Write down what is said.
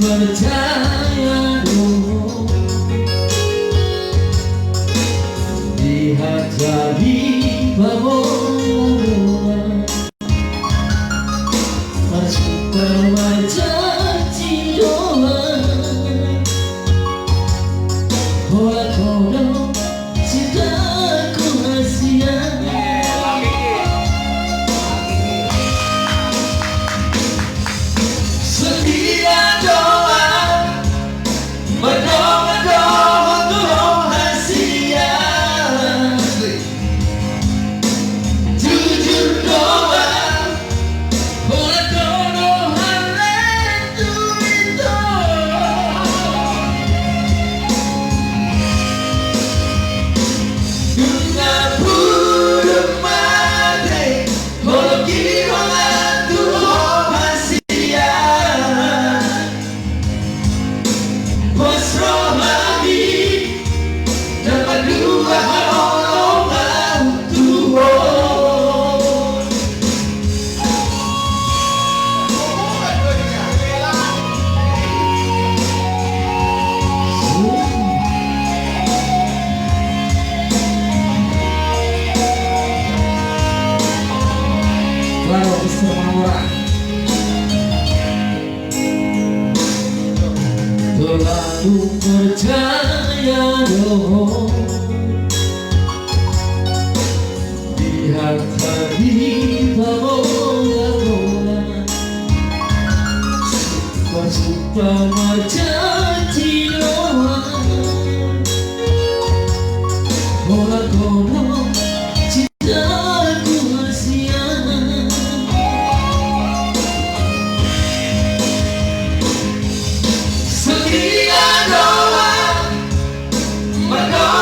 Percaya dong, lihat jadi babolan masuk remaja cidoan. Holan Hodo cintaku rahasia. Setia doa berdoa untuk rahasia. Jujur doa Holan Hodo Hallethu itu. Guna burung mati Hoki Holan Hodo Hallethu. Bos rohani dapat dua Holan Hodo. Lapo Situmorang terlalu percaya dong, lihat tadi babolan masuk remaja cidoan. Holan Hodo cintaku rahasia. Setia doa berdoa